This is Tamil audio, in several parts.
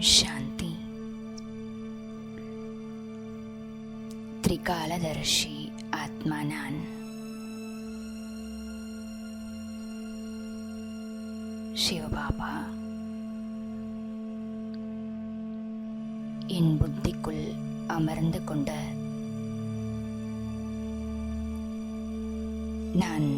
சாந்தி. திரிகாலதர்ஷி ஆத்மா நான். சிவபாபா, என் புத்திக்குள் அமர்ந்து கொண்ட நான்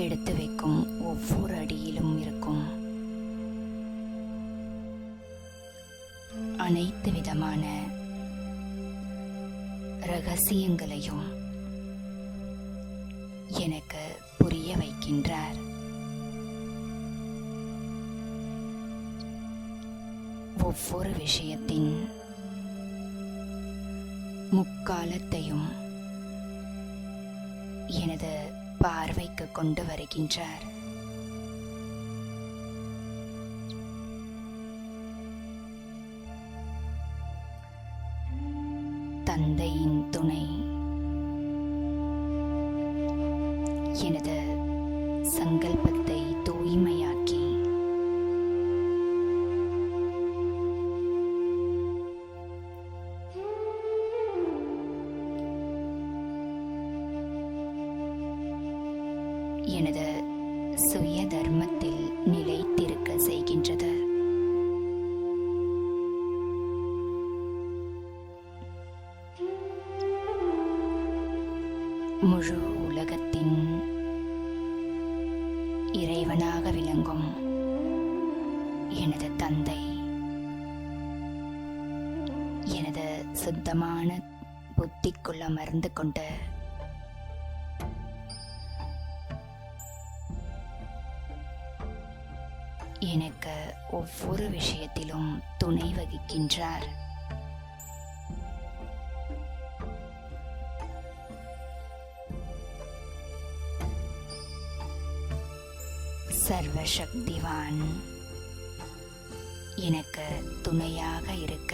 எடுத்து வைக்கும் ஒவ்வொரு அடியிலும் இருக்கும் அனைத்து விதமான ரகசியங்களையும் எனக்கு புரிய வைக்கின்றார். ஒவ்வொரு விஷயத்தின் முக்காலத்தையும் எனது பார்வைக்கு கொண்டு வருகின்றார். தந்தையின் துணை எனது சங்கல்பத்தை தூய்மையாக்கி எனது சுய தர்மத்தில் நிலைத்திருக்க செய்கின்றது. முழு உலகத்தின் இறைவனாக விளங்கும் எனது தந்தை எனது சுத்தமான புத்திக்குள் அமர்ந்து கொண்டு எனக்கு ஒவ்வொரு விஷயத்திலும் துணை வகிக்கின்றார். சர்வசக்திவான் எனக்கு துணையாக இருக்க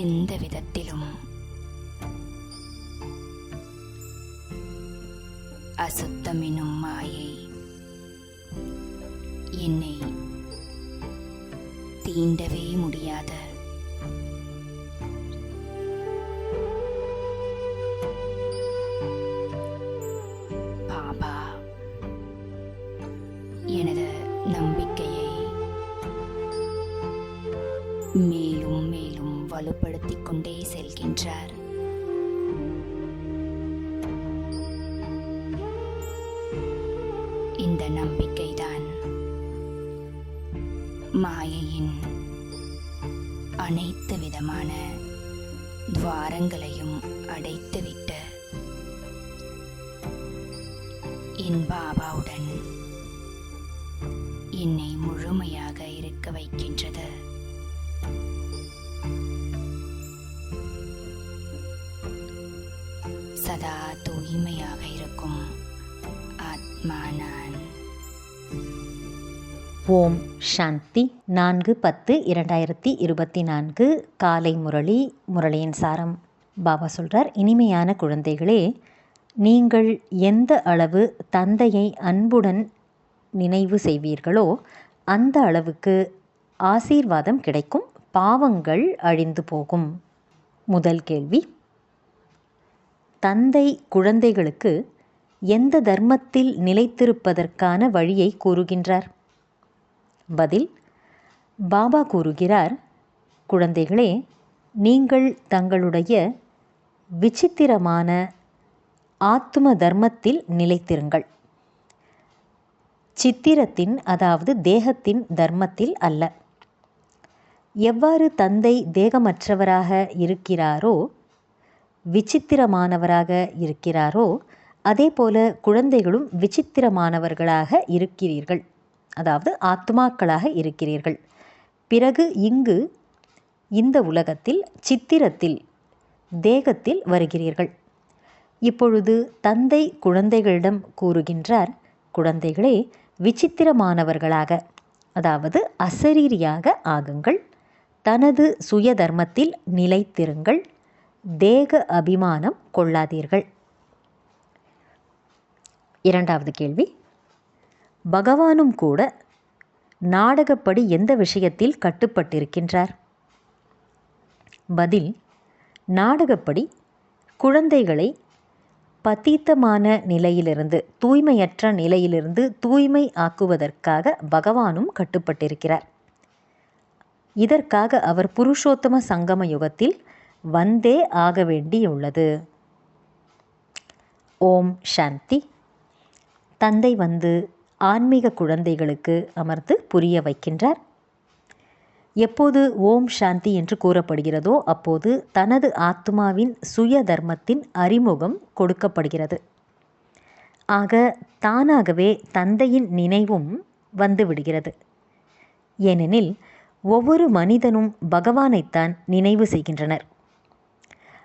எந்த விதத்திலும் அசுத்தம் எனும் மாயை என்னை தீண்டவே முடியாது. பாபா எனது நம்பிக்கையை மேலும் மேலும் வலுப்படுத்திக் கொண்டே செல்கின்றார். இந்த நம்பிக்கைதான் மாயையின் அனைத்து விதமான துவாரங்களையும் அடைத்துவிட்டு என் பாபாவுடன் என்னை முழுமையாக இருக்க வைக்கின்றது. சதா தூய்மையாக இருக்கும் ஆத்மா நான். ஓம் சாந்தி. 4/10/2024 காலை முரளியின் சாரம். பாபா சொல்கிறார், இனிமையான குழந்தைகளே, நீங்கள் எந்த அளவு தந்தையை அன்புடன் நினைவு செய்வீர்களோ அந்த அளவுக்கு ஆசீர்வாதம் கிடைக்கும், பாவங்கள் அழிந்து போகும். முதல் கேள்வி, தந்தை குழந்தைகளுக்கு எந்த தர்மத்தில் நிலைத்திருப்பதற்கான வழியை கூறுகின்றார்? பதில், பாபா கூறுகிறார், குழந்தைகளே, நீங்கள் தங்களுடைய விசித்திரமான ஆத்ம தர்மத்தில் நிலைத்திருங்கள். சித்திரத்தின், அதாவது தேகத்தின் தர்மத்தில் அல்ல. எவ்வாறு தந்தை தேகமற்றவராக இருக்கிறாரோ, விசித்திரமானவராக இருக்கிறாரோ, அதே போல குழந்தைகளும் விசித்திரமானவர்களாக இருக்கிறீர்கள், அதாவது ஆத்மாக்களாக இருக்கிறீர்கள். பிறகு இங்கு இந்த உலகத்தில் சித்திரத்தில் தேகத்தில் வருகிறீர்கள். இப்பொழுது தந்தை குழந்தைகளிடம் கூறுகின்றார், குழந்தைகளே, விசித்திரமானவர்களாக, அதாவது அசரீரியாக ஆகுங்கள். தனது சுய தர்மத்தில் நிலைத்திருங்கள். தேக அபிமானம் கொள்ளாதீர்கள். இரண்டாவது கேள்வி, பகவானும் கூட நாடகப்படி எந்த விஷயத்தில் கட்டுப்பட்டிருக்கின்றார்? பதில், நாடகப்படி குழந்தைகளை பதீத்தமான நிலையிலிருந்து, தூய்மையற்ற நிலையிலிருந்து தூய்மை ஆக்குவதற்காக பகவானும் கட்டுப்பட்டிருக்கிறார். இதற்காக அவர் புருஷோத்தம சங்கம யுகத்தில் வந்தே ஆக வேண்டியுள்ளது. ஓம் சாந்தி. தந்தை வந்து ஆன்மீக குழந்தைகளுக்கு அமர்ந்து புரிய வைக்கின்றார். எப்போது ஓம் சாந்தி என்று கூறப்படுகிறதோ அப்போது தனது ஆத்மாவின் சுய தர்மத்தின் அறிமுகம் கொடுக்கப்படுகிறது. ஆக தானாகவே தந்தையின் நினைவும் வந்துவிடுகிறது. ஏனெனில் ஒவ்வொரு மனிதனும் பகவானைத்தான் நினைவு செய்கின்றனர்.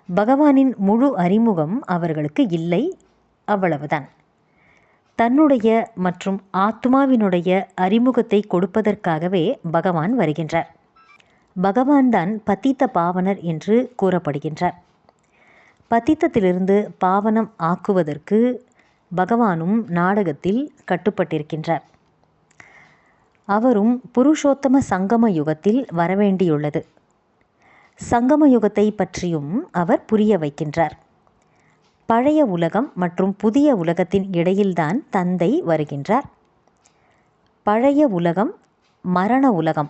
பகவானின் முழு அறிமுகம் அவர்களுக்கு இல்லை, அவ்வளவுதான். தன்னுடைய மற்றும் ஆத்மாவினுடைய அறிமுகத்தை கொடுப்பதற்காகவே பகவான் வருகின்றார். பகவான் தான் பதீத்த பாவனர் என்று கூறப்படுகின்றார். பதீத்தத்திலிருந்து பாவனம் ஆக்குவதற்கு பகவானும் நாடகத்தில் கட்டுப்பட்டிருக்கின்றார். அவரும் புருஷோத்தம சங்கம யுகத்தில் வரவேண்டியுள்ளது. சங்கம யுகத்தை பற்றியும் அவர் புரிய வைக்கின்றார். பழைய உலகம் மற்றும் புதிய உலகத்தின் இடையில்தான் தந்தை வருகின்றார். பழைய உலகம் மரண உலகம்,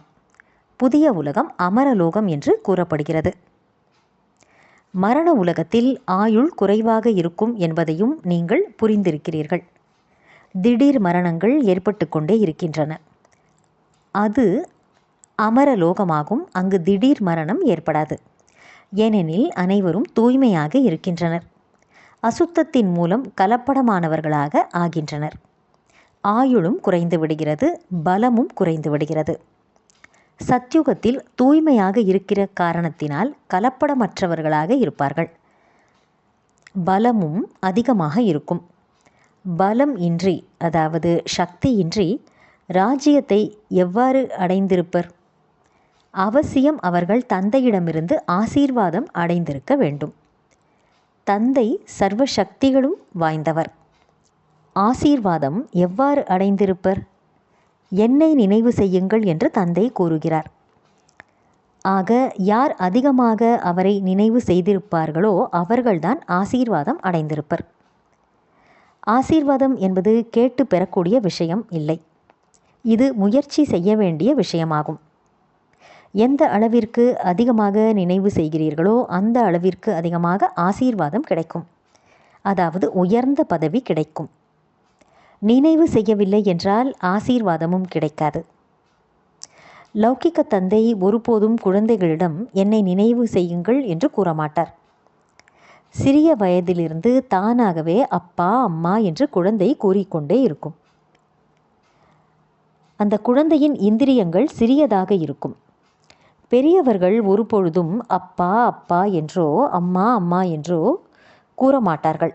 புதிய உலகம் அமரலோகம் என்று கூறப்படுகிறது. மரண உலகத்தில் ஆயுள் குறைவாக இருக்கும் என்பதையும் நீங்கள் புரிந்திருக்கிறீர்கள். திடீர் மரணங்கள் ஏற்பட்டு கொண்டே இருக்கின்றன. அது அமரலோகமாகும். அங்கு திடீர் மரணம் ஏற்படாது. ஏனெனில் அனைவரும் தூய்மையாக இருக்கின்றனர். அசுத்தத்தின் மூலம் கலப்படமானவர்களாக ஆகின்றனர். ஆயுளும் குறைந்து விடுகிறது, பலமும் குறைந்து விடுகிறது. சத்யுகத்தில் தூய்மையாக இருக்கிற காரணத்தினால் கலப்படமற்றவர்களாக இருப்பார்கள். பலமும் அதிகமாக இருக்கும். பலம் இன்றி, அதாவது சக்தியின்றி ராஜ்யத்தை எவ்வாறு அடைந்திருப்பர்? அவசியம் அவர்கள் தந்தையிடமிருந்து ஆசீர்வாதம் அடைந்திருக்க வேண்டும். தந்தை சர்வ சக்திகளும் வாய்ந்தவர். ஆசீர்வாதம் எவ்வாறு அடைந்திருப்பர்? என்னை நினைவு செய்யுங்கள் என்று தந்தை கூறுகிறார். ஆக யார் அதிகமாக அவரை நினைவு செய்திருப்பார்களோ அவர்கள்தான் ஆசீர்வாதம் அடைந்திருப்பர். ஆசீர்வாதம் என்பது கேட்டு பெறக்கூடிய விஷயம் இல்லை. இது முயற்சி செய்ய வேண்டிய விஷயமாகும். எந்த அளவிற்கு அதிகமாக நினைவு செய்கிறீர்களோ அந்த அளவிற்கு அதிகமாக ஆசீர்வாதம் கிடைக்கும். அதாவது உயர்ந்த பதவி கிடைக்கும். நினைவு செய்யவில்லை என்றால் ஆசீர்வாதமும் கிடைக்காது. லௌகிக்க தந்தை ஒருபோதும் குழந்தைகளிடம் என்னை நினைவு செய்யுங்கள் என்று கூறமாட்டார். சிறிய வயதிலிருந்து தானாகவே அப்பா அம்மா என்று குழந்தை கூறிக்கொண்டே இருக்கும். அந்த குழந்தையின் இந்திரியங்கள் சிறியதாக இருக்கும். பெரியவர்கள் ஒருபொழுதும் அப்பா அப்பா என்றோ அம்மா அம்மா என்றோ கூறமாட்டார்கள்.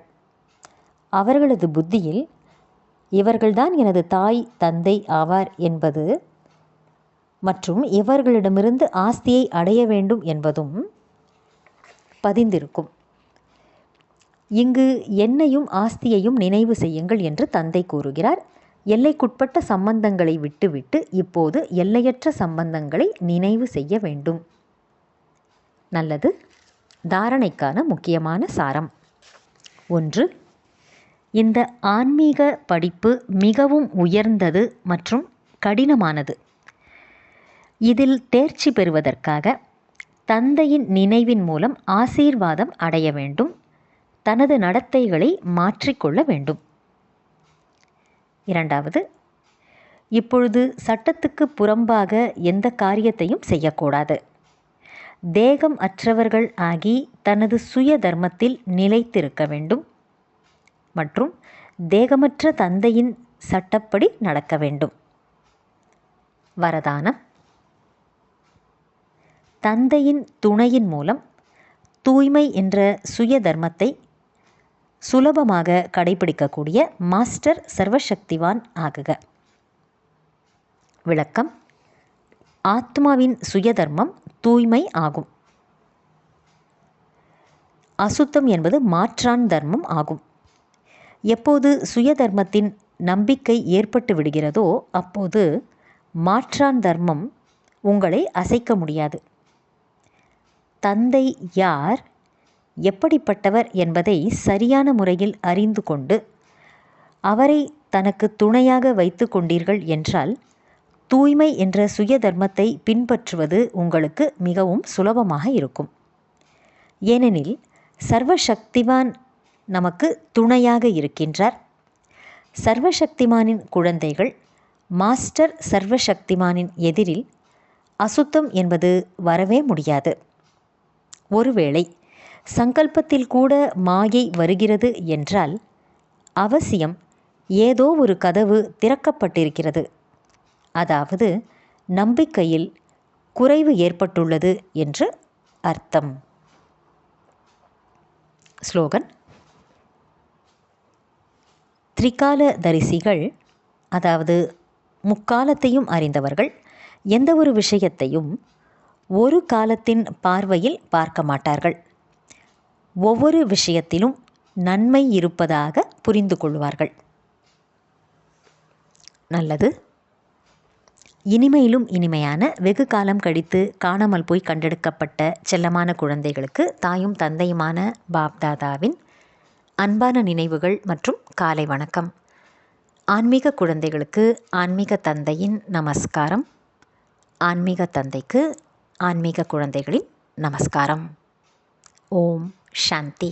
அவர்களது புத்தியில் இவர்கள்தான் எனது தாய் தந்தை ஆவார் என்பது மற்றும் இவர்களிடமிருந்து ஆஸ்தியை அடைய வேண்டும் என்பதும் பதிந்திருக்கும். இங்கு என்னையும் ஆஸ்தியையும் நினைவு செய்யுங்கள் என்று தந்தை கூறுகிறார். எல்லைக்குட்பட்ட சம்பந்தங்களை விட்டுவிட்டு இப்போது எல்லையற்ற சம்பந்தங்களை நினைவு செய்ய வேண்டும். நல்லது. தாரணைக்கான முக்கியமான சாரம். 1. இந்த ஆன்மீக படிப்பு மிகவும் உயர்ந்தது மற்றும் கடினமானது. இதில் தேர்ச்சி பெறுவதற்காக தந்தையின் நினைவின் மூலம் ஆசீர்வாதம் அடைய வேண்டும். தனது நடத்தைகளை மாற்றிக்கொள்ள வேண்டும். 2. இப்பொழுது சட்டத்துக்கு புறம்பாக எந்த காரியத்தையும் செய்யக்கூடாது. தேகம் அற்றவர்கள் ஆகி தனது சுய தர்மத்தில் நிலைத்திருக்க வேண்டும் மற்றும் தேகமற்ற தந்தையின் சட்டப்படி நடக்க வேண்டும். வரதானம். தந்தையின் துணையின் மூலம் தூய்மை என்ற சுய தர்மத்தை சுலபமாக கடைபிடிக்கக்கூடிய மாஸ்டர் சர்வசக்திவான் ஆகுக. விளக்கம். ஆத்மாவின் சுயதர்மம் தூய்மை ஆகும். அசுத்தம் என்பது மாற்றான் தர்மம் ஆகும். எப்போது சுயதர்மத்தின் நம்பிக்கை ஏற்பட்டு விடுகிறதோ அப்போது மாற்றான் தர்மம் உங்களை அசைக்க முடியாது. தந்தை யார், எப்படிப்பட்டவர் என்பதை சரியான முறையில் அறிந்து கொண்டு அவரை தனக்கு துணையாக வைத்து கொண்டீர்கள் என்றால் தூய்மை என்ற சுய தர்மத்தை பின்பற்றுவது உங்களுக்கு மிகவும் சுலபமாக இருக்கும். ஏனெனில் சர்வசக்திமான் நமக்கு துணையாக இருக்கின்றார். சர்வசக்திமானின் குழந்தைகள் மாஸ்டர் சர்வசக்திமானின் எதிரில் அசுத்தம் என்பது வரவே முடியாது. ஒருவேளை சங்கல்பத்தில் கூட மாயை வருகிறது என்றால் அவசியம் ஏதோ ஒரு கதவு திறக்கப்பட்டிருக்கிறது, அதாவது நம்பிக்கையில் குறைவு ஏற்பட்டுள்ளது என்று அர்த்தம். ஸ்லோகன்: திரிகால தரிசிகள், அதாவது முக்காலத்தையும் அறிந்தவர்கள், எந்த ஒரு விஷயத்தையும் ஒரு காலத்தின் பார்வையில் பார்க்க மாட்டார்கள். ஒவ்வொரு விஷயத்திலும் நன்மை இருப்பதாக புரிந்து கொள்வார்கள். நல்லது. இனிமையிலும் இனிமையான, வெகு காலம் கழித்து காணாமல் போய் கண்டெடுக்கப்பட்ட செல்லமான குழந்தைகளுக்கு தாயும் தந்தையுமான பாப்தாதாவின் அன்பான நினைவுகள் மற்றும் காலை வணக்கம். ஆன்மீக குழந்தைகளுக்கு ஆன்மீக தந்தையின் நமஸ்காரம். ஆன்மீக தந்தைக்கு ஆன்மீக குழந்தைகளின் நமஸ்காரம். ஓம் சாந்தி.